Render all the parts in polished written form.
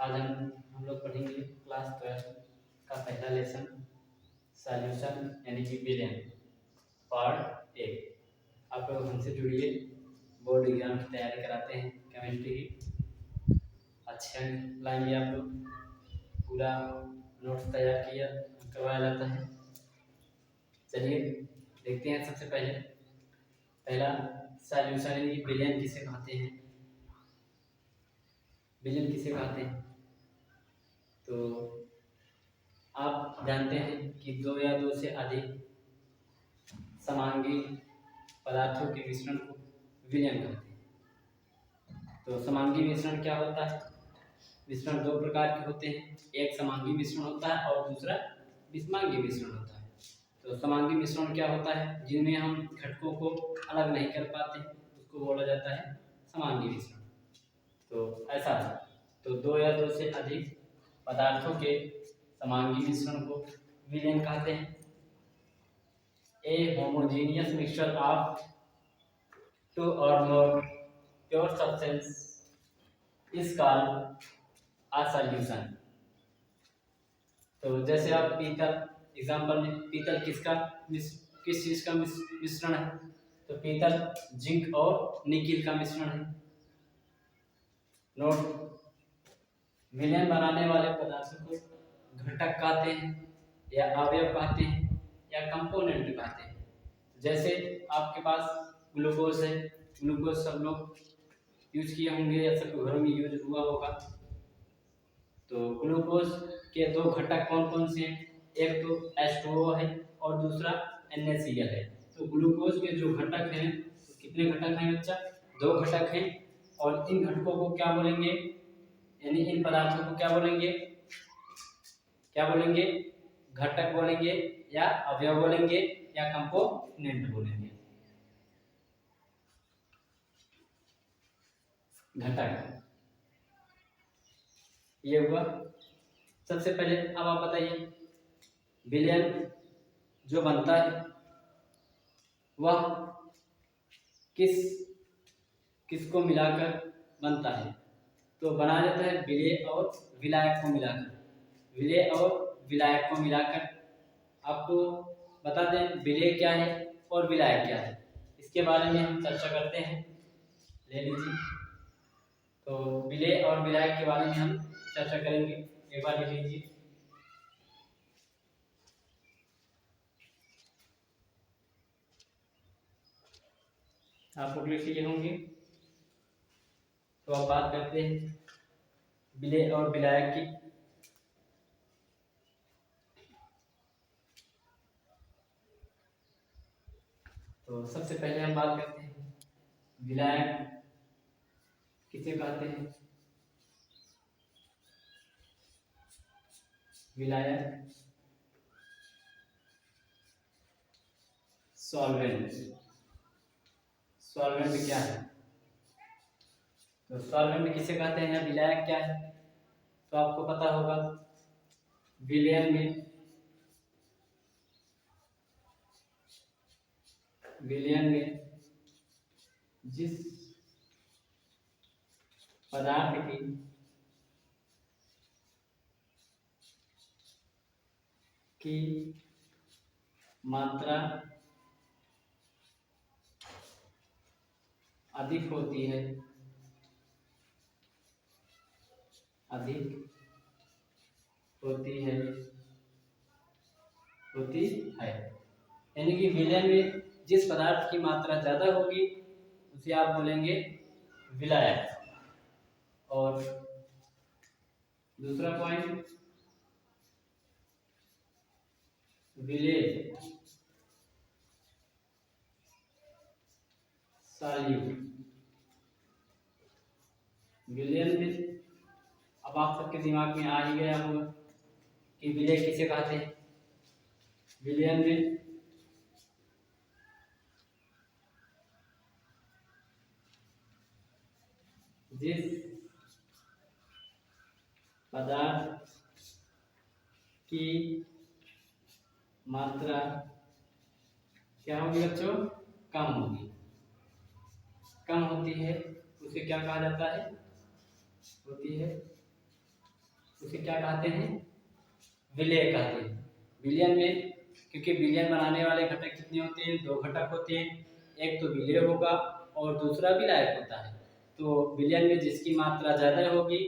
आज हम लोग पढ़ेंगे क्लास 12 का पहला लेसन सॉल्यूशन यानी कि विलयन पार्ट 1। आप लोग हमसे जुड़िए, बोर्ड एग्जाम की तैयारी कराते हैं केमिस्ट्री की। अच्छे अंक लाएंगे आप लोग, पूरा नोट्स तैयार किया करवाया जाता है। चलिए देखते हैं। सबसे पहला सॉल्यूशन यानी कि विलयन किसे कहते हैं। विलयन किसे कहते हैं तो आप जानते हैं कि दो या दो से अधिक समांगी पदार्थों के मिश्रण को विलयन कहते हैं। तो समांगी मिश्रण क्या होता है? मिश्रण दो प्रकार के होते हैं, एक समांगी मिश्रण होता है और दूसरा विषमांगी मिश्रण होता है। तो समांगी मिश्रण क्या होता है? जिनमें हम घटकों को अलग नहीं कर पाते, उसको बोला जाता है समांगी मिश्रण। तो ऐसा है, तो दो या दो से अधिक पदार्थों के समांगी मिश्रण को विलयन कहते हैं। ए होमोजेनियस मिक्सचर ऑफ टू और मोर pure substance is called a solution. तो जैसे आप पीतल, एग्जांपल में पीतल किस चीज का मिश्रण है? तो पीतल जिंक और निकिल का मिश्रण है। नोट, विलयन बनाने वाले पदार्थों को घटक कहते हैं या अवयव कहते हैं या कंपोनेंट कहते हैं। जैसे आपके पास ग्लूकोज है, ग्लूकोज सब लोग यूज किए होंगे या सब घरों में यूज हुआ होगा। तो ग्लूकोज के दो घटक कौन कौन से हैं? एक तो H2O है और दूसरा NaCl है। तो ग्लूकोज के जो घटक हैं, तो कितने घटक हैं बच्चा? दो घटक हैं। और इन घटकों को क्या बोलेंगे, यानी इन पदार्थों को क्या बोलेंगे? घटक बोलेंगे या अवयव बोलेंगे या कंपोनेंट बोलेंगे? घटक, ये हुआ। सबसे पहले अब आप बताइए, विलयन जो बनता है वह किसको मिलाकर बनता है? तो बनाया जाता है विलेय और विलायक को मिलाकर। विलेय और विलायक को मिलाकर। आपको बता दें विलेय क्या है और विलायक क्या है, इसके बारे में हम चर्चा करते हैं। ले लीजिए, तो विलेय और विलायक के बारे में हम चर्चा करेंगे। एक बार लिख लीजिए। आप लोग लिख लिए होंगे। तो अब बात करते हैं विलेय और विलायक की। तो सबसे पहले हम बात करते हैं विलायक किसे कहते हैं। विलायक सॉल्वेंट। सॉल्वेंट क्या है? तो सॉल्वेंट किसे कहते हैं या विलायक क्या है? तो आपको पता होगा, विलयन में जिस पदार्थ की मात्रा अधिक होती है, यानी कि विलयन में जिस पदार्थ की मात्रा ज्यादा होगी उसे आप बोलेंगे विलायक। और दूसरा पॉइंट, विलेय सॉल्यूट। विलयन में अब आप सबके दिमाग में आ ही गया होगा कि विलेय किसे कहते हैं। विलयन में जिस पदार्थ की मात्रा क्या होगी बच्चों? कम होगी, कम होती है, उसे क्या कहा जाता है? होती है उसे क्या कहते हैं, विलेय कहते हैं। विलयन में, क्योंकि विलयन बनाने वाले घटक कितने होते हैं, 2 घटक होते हैं, एक तो विलेय होगा और दूसरा विलायक होता है। तो विलयन में जिसकी मात्रा ज़्यादा होगी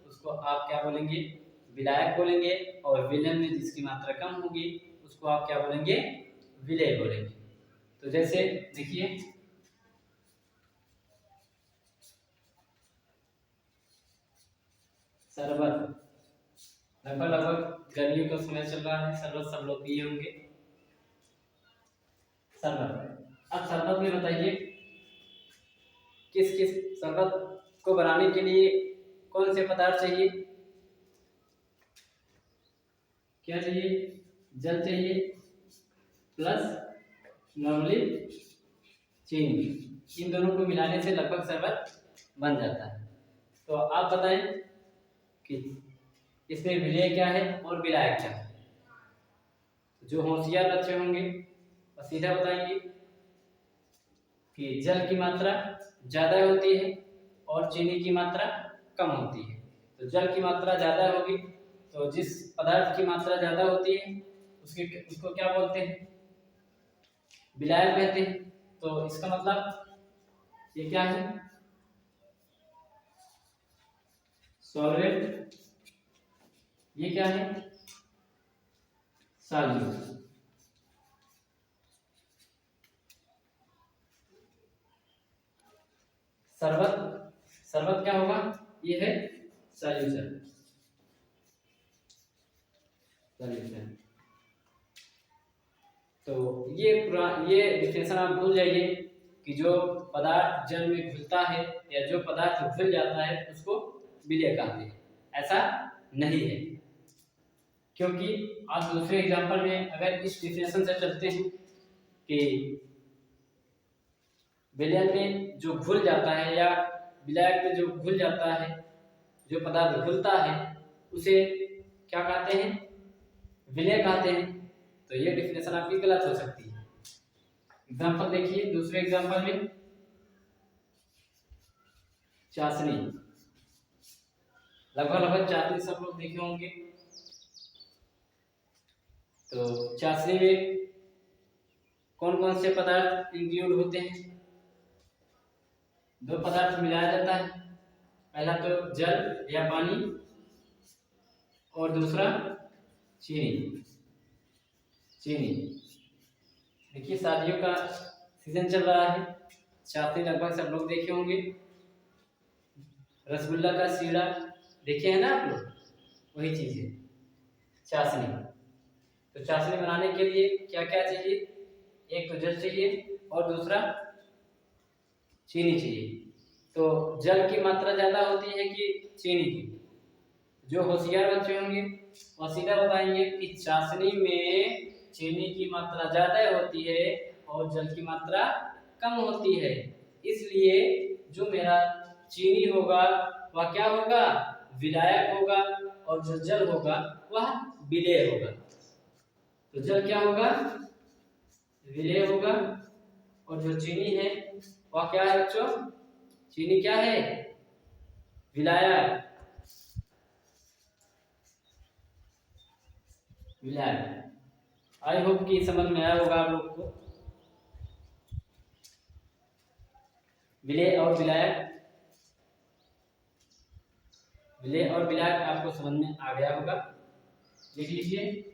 उसको आप क्या बोलेंगे, विलायक बोलेंगे, और विलयन में जिसकी मात्रा कम होगी उसको आप क्या बोलेंगे, विलेय बोलेंगे। तो जैसे देखिए, शरबत, लगभग गर्मियों का समय चल रहा है, शरबत सब लोग पिए होंगे, शरबत। अब शरबत में बताइए किस किस शरबत को बनाने के लिए कौन से पदार्थ चाहिए, क्या चाहिए, जल चाहिए प्लस नॉर्मली चीनी, इन दोनों को मिलाने से लगभग शरबत बन जाता है। तो आप बताएं कि इसमें विलेय क्या है और विलायक क्या है। जो होशियार बच्चे होंगे वो सीधा बताएंगे कि जल की मात्रा ज़्यादा होती है और चीनी की मात्रा कम होती है। तो जल की मात्रा ज़्यादा होगी तो जिस पदार्थ की मात्रा ज़्यादा होती है उसको क्या बोलते हैं, विलायक कहते हैं। तो इसका मतलब ये क्या है, सॉल्वेंट, ये क्या है, सॉल्यूट। शरबत, शरबत क्या होगा, ये है सॉल्यूशन, सॉल्यूशन। तो ये डिफिनेशन आप भूल जाइए कि जो पदार्थ जल में घुलता है या जो पदार्थ घुल जाता है उसको विलेय कहते हैं, ऐसा नहीं है। क्योंकि आप दूसरे एग्जांपल में अगर इस डिफिनेशन से चलते हैं कि विलयन में जो घुल जाता है या विलायक में जो घुल जाता है, जो पदार्थ घुलता है उसे क्या कहते हैं, विलेय कहते हैं। तो ये डिफिनेशन आपकी गलत हो सकती है। एग्जांपल देखिए, दूसरे एग्जांपल में चाशनी, लगभग चाशनी सब लोग देखे होंगे। तो चाशनी में कौन कौन से पदार्थ इंक्लूड होते हैं, 2 पदार्थ मिलाया जाता है, पहला तो जल या पानी और दूसरा चीनी, चीनी। देखिए शादियों का सीजन चल रहा है, चाशनी लगभग सब लोग देखे होंगे, रसगुल्ला का सीढ़ा देखे हैं ना आप लोग, वही चीज है चाशनी। तो चाशनी बनाने के लिए क्या क्या चाहिए, एक तो जल चाहिए और दूसरा चीनी चाहिए। तो जल की मात्रा ज्यादा होती है कि चीनी की, जो होशियार बच्चे होंगे वो सीधा बताएंगे कि चाशनी में चीनी की मात्रा ज्यादा होती है और जल की मात्रा कम होती है, इसलिए जो मेरा चीनी होगा वह क्या होगा, विलायक होगा, और जो जल होगा वह विलेय होगा। तो जल क्या होगा, विलेय होगा, और जो चीनी है वह क्या है बच्चों, चीनी क्या है, विलायक, विलायक। आई होप कि समझ में आया होगा आप लोग को, विलेय और विलायक, विलेय और विलायक आपको समझ में आ गया होगा। लिख लीजिए,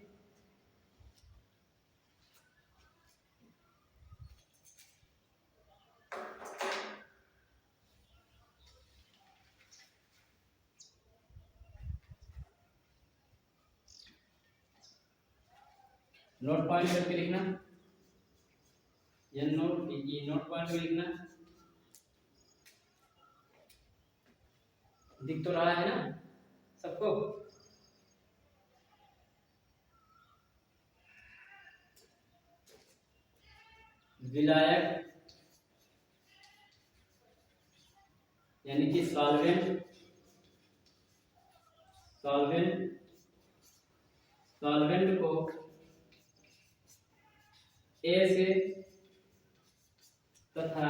नोट पॉइंट करके लिखना, ये नोट पॉइंट में लिखना, दिख तो रहा है ना सबको। विलायक यानी कि सॉल्वेंट, सॉल्वेंट, सॉल्वेंट को ए से तथा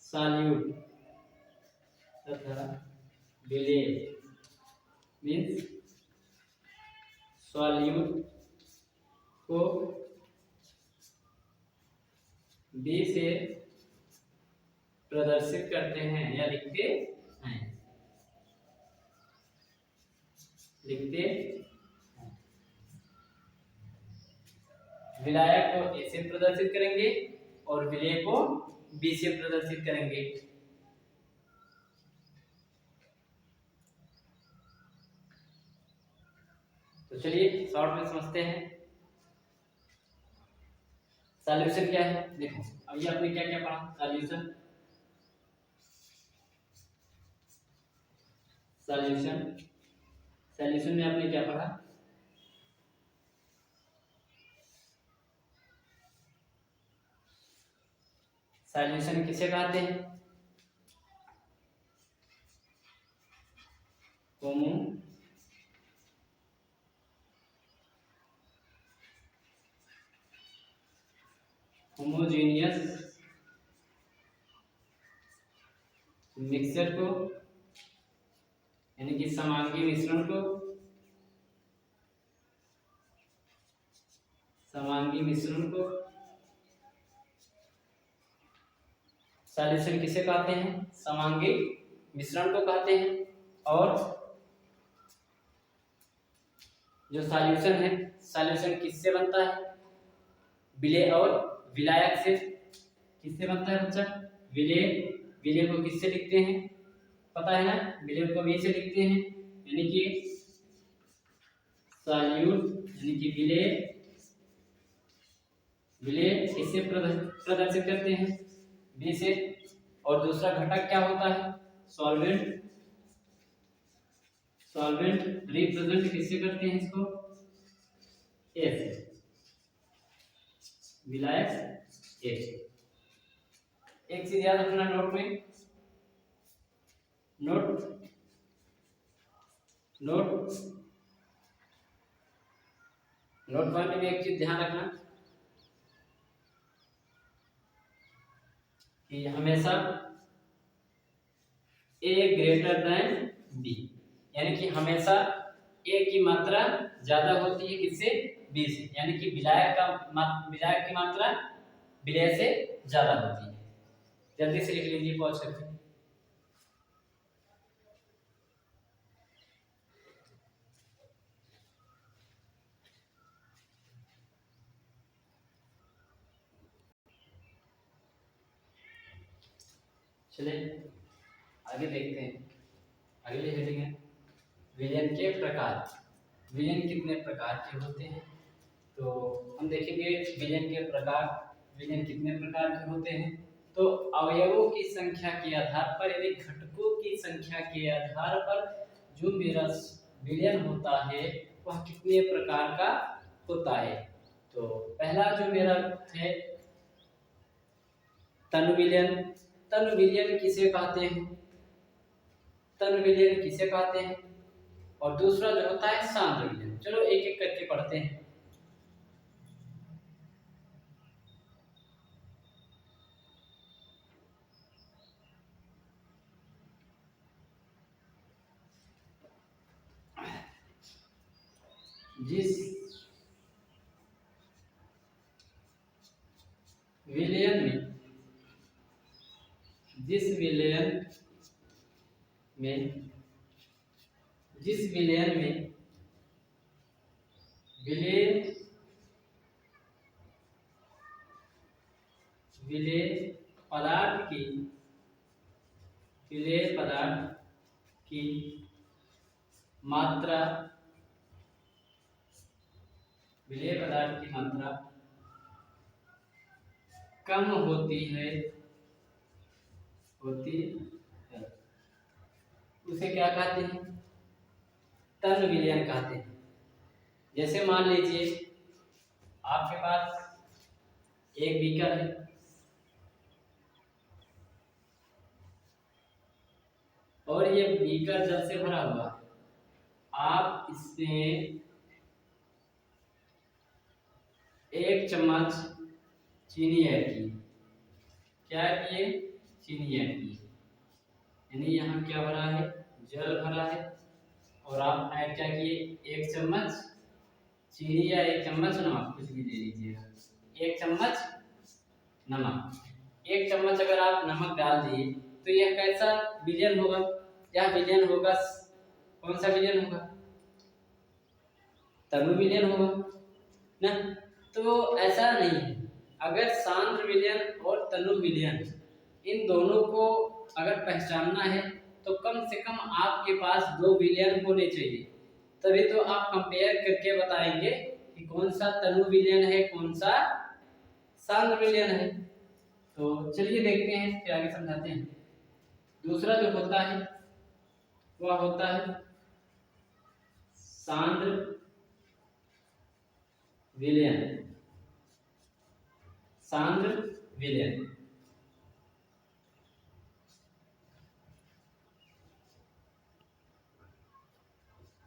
सॉल्यूट तथा विलेय मीन्स सॉल्यूट को बी से प्रदर्शित करते हैं या लिखते हैं। विलायक को ए से प्रदर्शित करेंगे और विलेय को बी से प्रदर्शित करेंगे। तो चलिए शॉर्ट में समझते हैं सॉल्यूशन क्या है। देखो अभी आपने क्या क्या पढ़ा। सॉल्यूशन सॉल्यूशन में आपने क्या पढ़ा। सॉल्यूशन किसे कहते हैं। होमोजेनियस मिक्सचर को यानी कि समांगी मिश्रण को सॉल्यूशन किसे कहते हैं। समांगी मिश्रण को कहते हैं। और जो सॉल्यूशन है सॉल्यूशन किससे बनता है। विलेय और विलायक से। किससे बनता है बच्चा। विलेय को किससे लिखते हैं पता है ना। विलेय को वी से लिखते हैं यानी कि सॉल्यूट यानी कि विलेय किससे प्रदर्शित करते हैं बी से। और दूसरा घटक क्या होता है सॉल्वेंट रिप्रेजेंट किससे करते हैं इसको ए से। विलायक ए। एक चीज याद रखना नोट में। नोट पॉइंट में एक चीज ध्यान रखना कि हमेशा ए ग्रेटर देन बी यानी कि हमेशा ए की मात्रा ज्यादा होती है किससे बी से। यानी कि विलायक की मात्रा विलेय से ज्यादा होती है। जल्दी से लिख लीजिए पॉज करके। चलिए आगे देखते हैं। अगली हेडिंग है विलयन के प्रकार। विलयन कितने प्रकार के होते हैं तो हम देखेंगे विलयन के प्रकार। विलयन कितने प्रकार के होते हैं तो अवयवों की संख्या के आधार पर यानी घटकों की संख्या के आधार पर जो मेरा विलयन होता है वह कितने प्रकार का होता है। तो पहला जो मेरा है तनु विलयन। तनु विलयन किसे कहते हैं। तनु विलयन किसे कहते हैं। और दूसरा जो होता है सांद्र विलयन। चलो एक एक करके पढ़ते हैं। जिस विलयन में विलेय पदार्थ की मात्रा कम होती है उसे क्या कहते हैं तनु विलयन कहते हैं। जैसे मान लीजिए आपके पास एक बीकर है और ये बीकर जल से भरा हुआ है। आप इसमें 1 चम्मच चीनी ऐड की। क्या किए चीनी ऐड की। यानी यहाँ क्या भरा है, जल भरा है, और आप ऐड क्या किए, 1 चम्मच चीनी या 1 चम्मच नमक, कुछ भी ले लीजिएगा, 1 चम्मच नमक। 1 चम्मच अगर आप नमक डाल दिए तो यह कैसा विलयन होगा, यह विलयन होगा, कौन सा विलयन होगा, तनु विलयन होगा ना। तो ऐसा नहीं है, अगर सांद्र विलयन और तनु विलयन इन दोनों को अगर पहचानना है तो कम से कम आपके पास 2 विलयन होने चाहिए, तभी तो आप कंपेयर करके बताएंगे कि कौन सा तनु विलयन है, कौन सा सांद्र विलयन है। तो चलिए देखते हैं, फिर आगे समझाते हैं। दूसरा जो होता है वह होता है सांद्र विलयन। सांद्र विलयन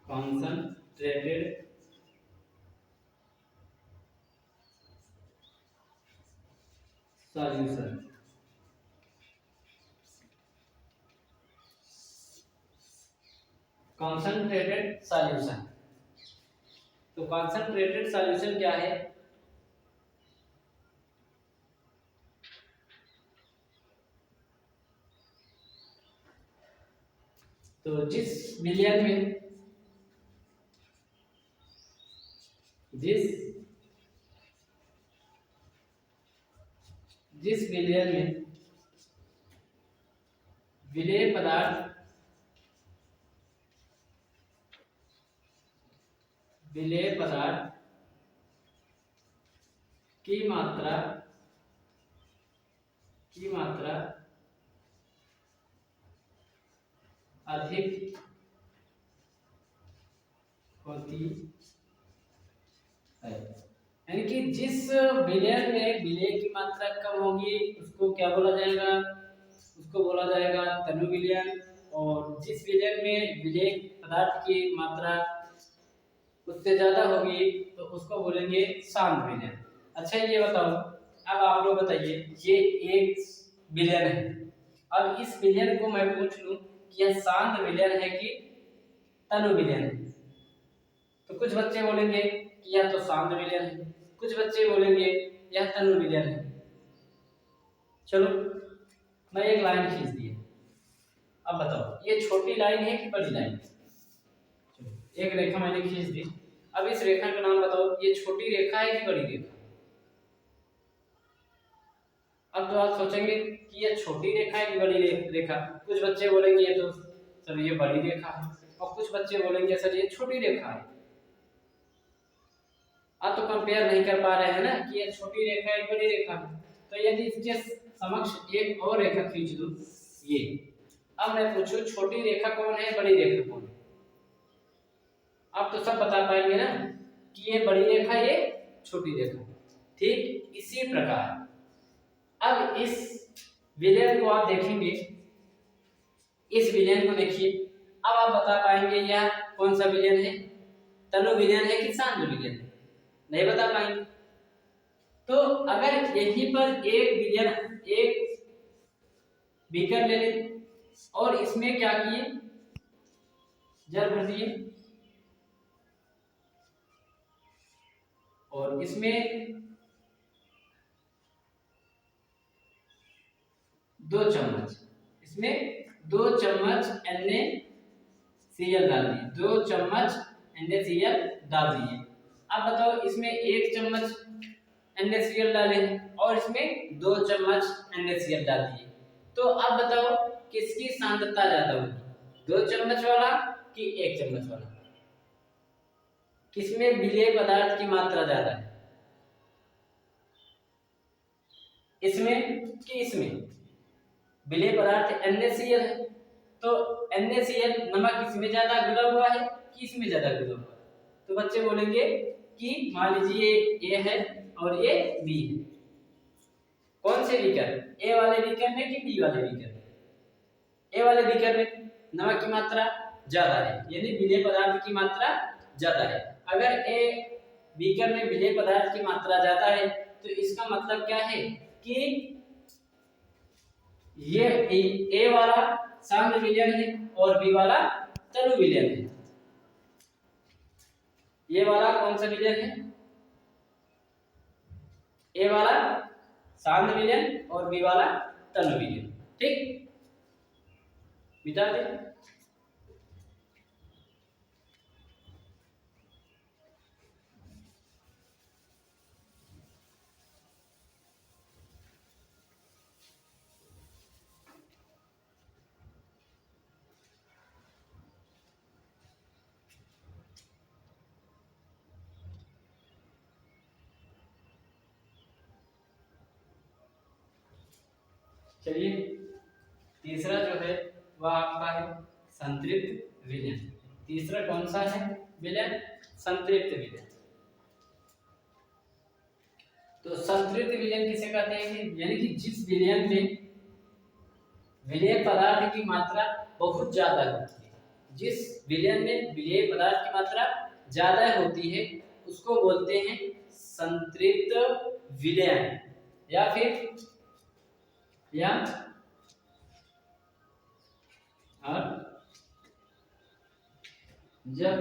concentrated solution। कॉन्सेंट्रेटेड सॉल्यूशन, तो कॉन्सेंट्रेटेड सॉल्यूशन क्या है, तो जिस विलयन में जिस विलयन में विलेय पदार्थ की मात्रा अधिक होती है, यानी कि जिस विलयन में विलेय की मात्रा कम होगी उसको क्या बोला जाएगा, उसको बोला जाएगा तनु विलयन, और जिस विलयन में विलेय पदार्थ की मात्रा उससे ज्यादा होगी तो उसको बोलेंगे सांद्र विलयन। अच्छा ये बताओ, अब आप लोग बताइए, ये एक विलयन है, अब इस विलयन को मैं पूछ लूं कि यह सांद्र विलयन है कि तनु विलयन है, तो कुछ बच्चे बोलेंगे कि यह तो सांद्र विलयन है, कुछ बच्चे बोलेंगे यह तनु विलयन है। चलो मैं एक लाइन खींच दी, अब बताओ ये छोटी लाइन है कि बड़ी लाइन है, चलो एक रेखा मैंने खींच दी, अब इस रेखा का नाम बताओ, ये छोटी रेखा है कि बड़ी रेखा। अब तो आप सोचेंगे कि ये छोटी रेखा है कि बड़ी रेखा, कुछ बच्चे बोलेंगे ये तो सर ये बड़ी रेखा है, और कुछ बच्चे बोलेंगे सर ये छोटी रेखा है। आप तो कंपेयर नहीं कर पा रहे हैं ना कि ये छोटी रेखा है बड़ी रेखा है, तो यदि इसके समक्ष एक और रेखा खींच दूं ये, अब मैं पूछूं छोटी रेखा कौन है, बड़ी रेखा कौन है, आप तो सब बता पाएंगे ना कि ये बड़ी रेखा ये छोटी रेखा। ठीक इसी प्रकार अब इस विलयन को आप देखेंगे, इस विलयन को देखिए, अब आप बता पाएंगे यह कौन सा विलयन है, तनु विलयन है कि सांद्र विलयन है, नहीं बता पाएंगे। तो अगर यहीं पर एक विलयन, एक बीकर ले लें और इसमें क्या किए, जल भर दिए, और इसमें 2 चम्मच, इसमें 2 चम्मच NaCl डाल दिए, 2 चम्मच NaCl डाल दिए। अब बताओ इसमें 1 चम्मच NaCl डाले और इसमें 2 चम्मच NaCl डाल दिए, तो अब बताओ किसकी सांद्रता ज्यादा होगी, 2 चम्मच वाला कि 1 चम्मच वाला, किसमें विलेय पदार्थ की मात्रा ज्यादा है, इसमें कि इसमें। विलेय पदार्थ NaCl है, तो NaCl नमक इसमें ज्यादा घुला हुआ है कि इसमें ज्यादा घुला हुआ है, तो बच्चे बोलेंगे कि मान लीजिए A है और ये B है, कौन से बीकर, A वाले बीकर में कि B वाले बीकर में, A वाले बीकर में नमक की मात्रा ज्यादा है, यानी विलेय पदार्थ की मात्रा ज्यादा है। अगर A बीकर में विलेय पदार्थ की मात्रा ज्यादा है तो इसका मतलब क्या है कि ये A वाला सांद्र विलयन है और बी वाला तनु विलयन है। ये वाला कौन सा विलयन है? ए वाला सांद्र विलयन और बी वाला तनु विलयन। ठीक, मिटा दे। चलिए, तीसरा जो है वह आपका है संतृप्त विलयन। तीसरा कौन सा है विलयन? संतृप्त विलयन। तो संतृप्त विलयन किसे कहते हैं? यानी कि जिस विलयन में विलेय पदार्थ की मात्रा बहुत ज्यादा होती है, जिस विलयन में विलेय पदार्थ की मात्रा ज्यादा होती है उसको बोलते हैं संतृप्त विलयन। या फिर और जब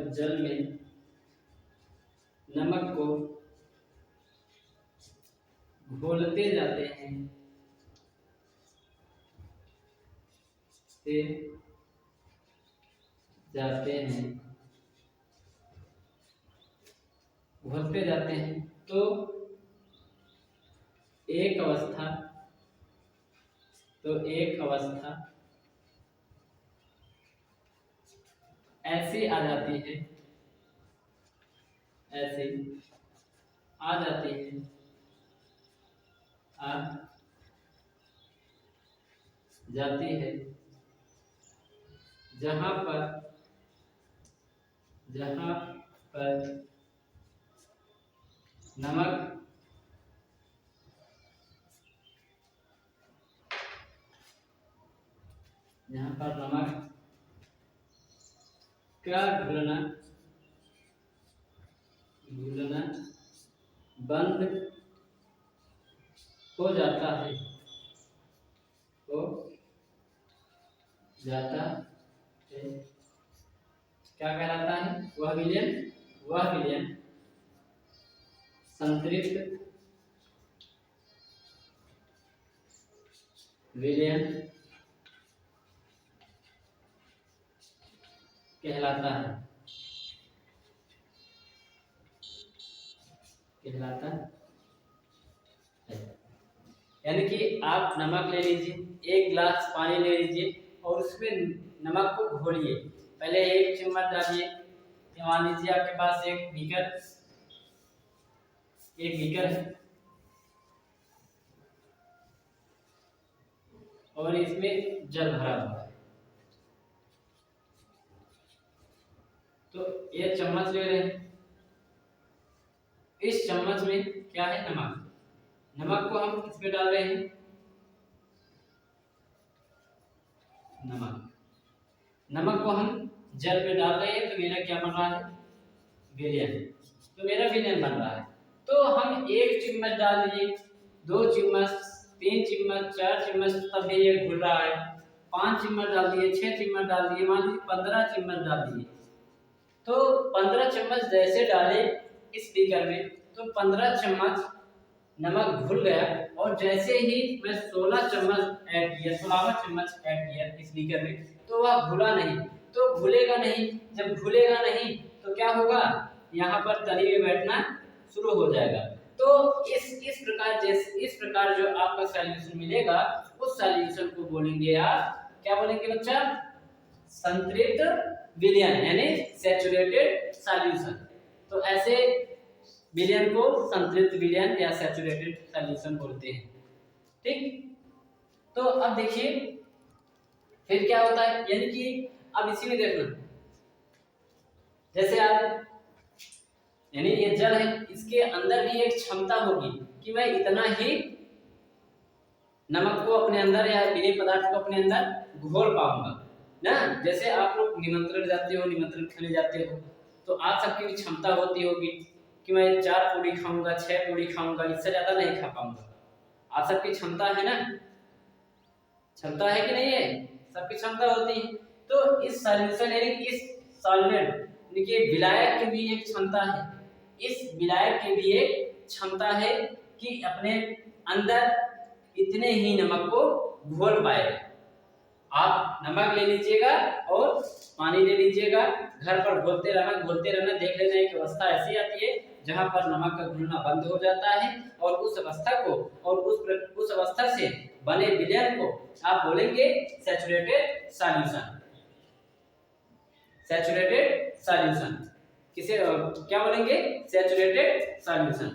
जल में नमक को घोलते जाते हैं घोलते जाते हैं तो एक अवस्था ऐसी आ जाती है जहां पर नमक का घुलना बंद हो जाता है क्या कहलाता है? वह विलयन संतृप्त विलयन कहलाता है। यानी कि आप नमक ले लीजिए, एक गिलास पानी ले लीजिए और उसमें नमक को घोलिए। पहले एक चम्मच डालिए, मान लीजिए आपके पास एक बीकर है और इसमें जल भरा हुआ है। तो ये चम्मच ले रहे हैं, इस चम्मच में क्या है? नमक को हम किसमें डाल रहे हैं? नमक को हम जल में डाल रहे हैं। तो मेरा क्या बन रहा है? विलयन। तो मेरा विलयन बन रहा है। तो हम एक चम्मच डाल दिए, 2 चम्मच, 3 चम्मच, 4 चम्मच, तब भी ये घुल रहा है। 5 चम्मच डाल दिए, 6 चम्मच डाल दिए, मान लीजिए 15 चम्मच डाल दिए। तो 15 चम्मच जैसे डाले इस बीकर में, तो 15 चम्मच नमक घुल गया और जैसे ही मैं 16 चम्मच ऐड किया, 16वां चम्मच ऐड किया इस बीकर में, तो वह घुला नहीं। तो घुलेगा नहीं, जब घुलेगा नहीं तो क्या होगा? यहाँ पर तली में बैठना शुरू हो जाएगा। तो इस प्रकार जो आपका सॉल्यूशन मिलेगा उस सॉल्यूशन को बोलेंगे आप, क्या बोलेंगे बच्चा? संतृप्त विलयन यानी सैचुरेटेड सॉल्यूशन। तो ऐसे विलयन को संतृप्त विलयन या सैचुरेटेड सॉल्यूशन बोलते हैं। ठीक, तो अब देखिए फिर क्या होता है। यानी कि अब इसी में देखना, जैसे आप यानी ये जल है, इसके अंदर भी एक क्षमता होगी कि मैं इतना ही नमक को अपने अंदर या विलेय पदार्थ को अपने अंदर घोल पाऊंगा। ना। जैसे आप लोग निमंत्रण जाते हो, निमंत्रण खाने जाते हो, तो आप सबकी भी क्षमता होती होगी कि मैं 4 पूड़ी खाऊंगा, 6 पूड़ी खाऊंगा, इससे ज्यादा नहीं खा पाऊंगा। आप सबकी क्षमता है ना, क्षमता है कि नहीं है, सबकी क्षमता होती है। तो इस सॉल्यूशन यानी कि इस सॉल्वेंट यानी कि विलायक की भी एक क्षमता है, इस विलायक की भी एक क्षमता है कि अपने अंदर इतने ही नमक को घोल पाए। आप नमक ले लीजिएगा और पानी ले लीजिएगा, घर पर घोलते रहना, देख लेना एक अवस्था ऐसी आती है जहां पर नमक का घुलना बंद हो जाता है, और उस अवस्था को और उस अवस्था से बने विलयन को आप बोलेंगे सैचुरेटेड सॉल्यूशन। सैचुरेटेड सॉल्यूशन किसे क्या बोलेंगे, सैचुरेटेड सॉल्यूशन।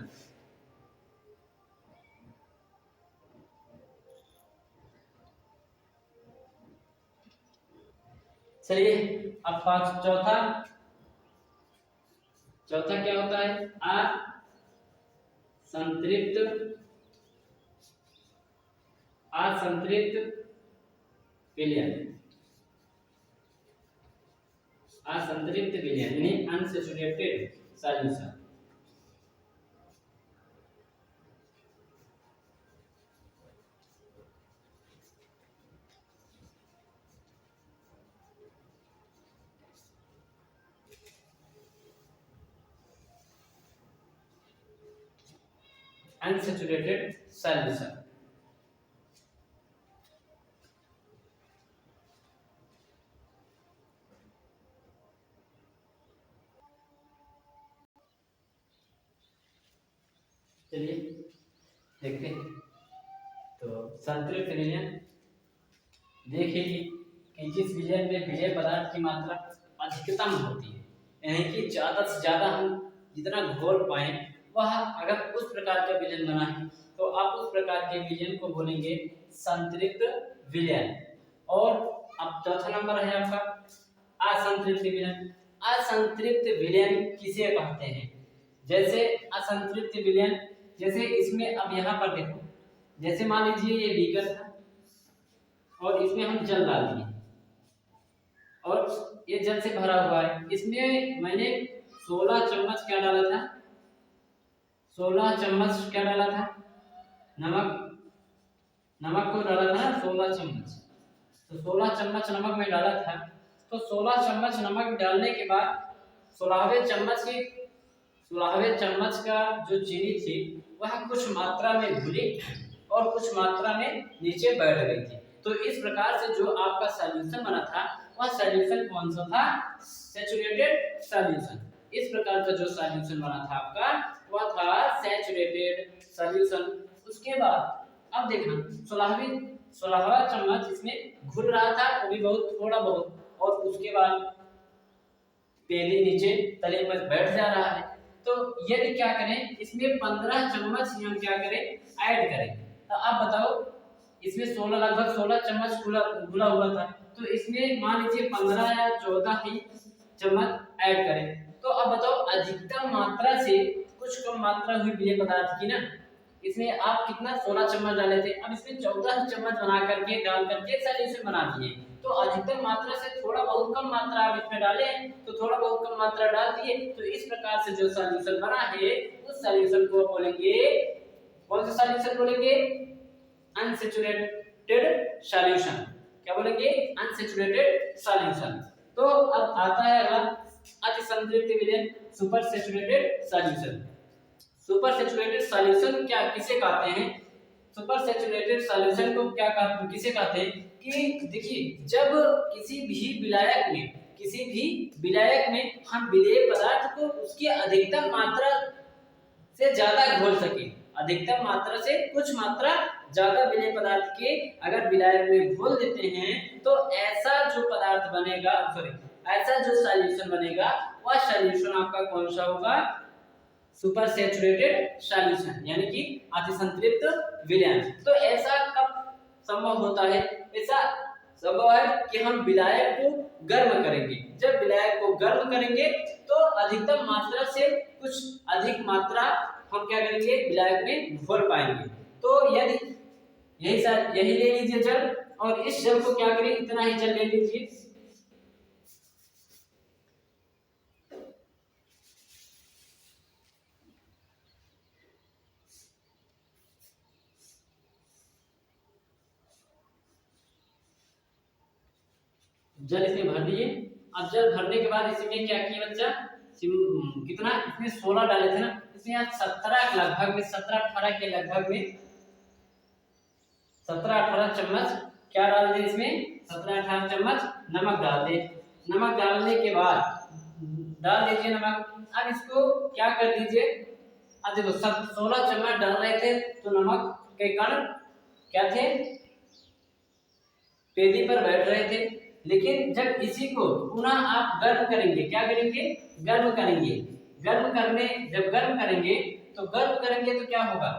चलिए अब चौथा क्या होता है, असंतृप्त विलयन। असंतृप्त विलयन यानी अनसैचुरेटेड सॉल्यूशन। Unsaturated solution. चलिए देखते हैं। तो संतृप्त विलयन देखिए कि जिस विलयन में विलेय पदार्थ की मात्रा अधिकतम होती है, यानी कि ज्यादा से ज्यादा हम जितना घोल पाए, वह अगर उस प्रकार का विलयन बना है तो आप उस प्रकार के विलयन को बोलेंगे संतृप्त विलयन। और अब चौथा नंबर है आपका असंतृप्त विलयन। असंतृप्त विलयन किसे कहते हैं, जैसे असंतृप्त विलयन, जैसे इसमें अब यहाँ पर देखो, जैसे मान लीजिए ये बीकर था और इसमें हम जल डाल दिए और ये जल से भरा हुआ है, इसमें मैंने 16 चम्मच क्या डाला था, 16 चम्मच क्या डाला था, नमक को डाला था 16 चम्मच। तो 16 चम्मच नमक में डाला था, तो 16 चम्मच नमक डालने के बाद 16वें चम्मच का जो चीनी थी वह कुछ मात्रा में घुली और कुछ मात्रा में नीचे बैठ गई थी। तो इस प्रकार से जो आपका सॉल्यूशन बना था वह सॉल्यूशन कौन सा था, सैचुरेटेड सॉल्यूशन। इस प्रकार का जो सॉल्यूशन बना था आपका वह था सैचुरेटेड सॉल्यूशन। उसके बाद अब देखना 16वां चम्मच इसमें घुल रहा था, वो भी बहुत थोड़ा बहुत, और उसके बाद पेली नीचे तले में बैठ जा रहा है। तो यदि क्या करें, इसमें 15 चम्मच हम क्या करें, ऐड करें। तो आप बताओ, इसमें लगभग 16 चम्मच घुला हुआ था, तो इसमें मान लीजिए 15 या 14 ही चम्मच ऐड करें। तो अब बताओ अधिकतम मात्रा से कुछ कम मात्रा हुई विलेय पदार्थ की ना, इसमें आप कितना 16 चम्मच डाले थे, अब इसमें 14 चम्मच बना करके डाल करके सॉल्यूशन बना दिए। तो अधिकतम मात्रा से थोड़ा बहुत कम मात्रा आप इसमें डाले, तो थोड़ा बहुत कम मात्रा डाल दिए, तो इस प्रकार से जो सॉल्यूशन बना है उस सॉल्यूशन को बोलेंगे, कौन सा सॉल्यूशन बोलेंगे, अनसैचुरेटेड सॉल्यूशन। क्या बोलेंगे, अनसैचुरेटेड सॉल्यूशन। तो अब आता है अगला अति संतृप्त विलयन, super saturated solution. Super saturated solution क्या किसे कहते हैं, सुपर सैचुरेटेड सॉल्यूशन को क्या कहते, किसे कहते हैं कि देखिए, जब किसी भी विलायक में हम विलेय पदार्थ को उसकी अधिकतम मात्रा से ज्यादा घोल सके, अधिकतम मात्रा से कुछ मात्रा ज्यादा विलेय पदार्थ के अगर विलायक में घोल देते हैं, तो ऐसा जो पदार्थ बनेगा, ऐसा जो सॉल्यूशन बनेगा वह सॉल्यूशन आपका कौन सा होगा, सुपर सैचुरेटेड सॉल्यूशन, यानी कि अति संतृप्त विलयन। तो ऐसा कब संभव होता है, ऐसा संभव है कि हम विलायक को गर्म करेंगे। जब विलायक को गर्म करेंगे तो अधिकतम मात्रा से कुछ अधिक मात्रा हम क्या करेंगे, विलायक में घोल पाएंगे। तो यदि यही ले लीजिए जल, और इस जल को क्या करें, इतना ही जल ले लीजिए, जल इसमें भर दिए। अब जल भरने के बाद इसमें क्या किया बच्चा, कितना इसमें 16 डाले थे ना, इसमें आज 17 लगभग में 17-18 के लगभग में 17-18 चम्मच क्या डाल दे इसमें, 17-18 चम्मच नमक डाल दे। नमक डालने के बाद डाल दीजिए नमक। अब इसको क्या कर दीजिए, अब देखो सब 16 चम्मच डाल रहे थे तो नमक के कण क्या थे, पेदी पर बैठ रहे थे। लेकिन जब इसी को पुनः आप गर्म करेंगे, क्या करेंगे, गर्म करेंगे। गर्म करने जब गर्म करेंगे तो क्या होगा,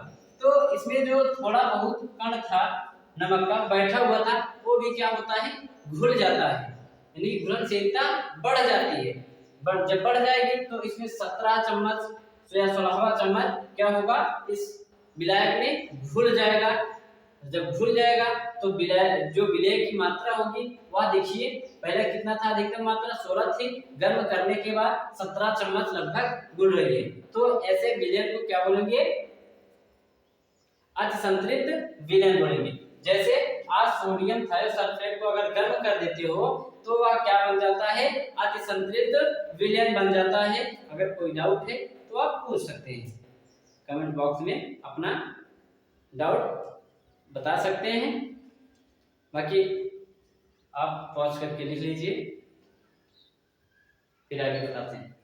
तो इसमें जो थोड़ा बहुत कण था नमक का बैठा हुआ था वो भी क्या होता है, घुल जाता है, यानी घुलनशीलता बढ़ जाती है। जब बढ़ जाएगी तो इसमें 17 चम्मच या 16वां चम्मच क्या होगा, इस विलायक में घुल जाएगा। जब घुल जाएगा तो विलायक जो विलेय की मात्रा होगी वह देखिए पहले कितना था, अधिकतम मात्रा 16 थी, गर्म करने के बाद 17 चम्मच लगभग घुल रही है। तो ऐसे विलयन को क्या बोलेंगे, अतिसंतृप्त विलयन बोलेंगे। जैसे आज सोडियम थायोसल्फेट को अगर गर्म कर देते हो तो वह क्या बन जाता है, अतिसंतृप्त विलयन बन जाता है। अगर कोई डाउट है तो आप पूछ सकते हैं, कमेंट बॉक्स में अपना डाउट बता सकते हैं। बाकी आप पॉज करके लिख लीजिए, फिर आगे बताते हैं।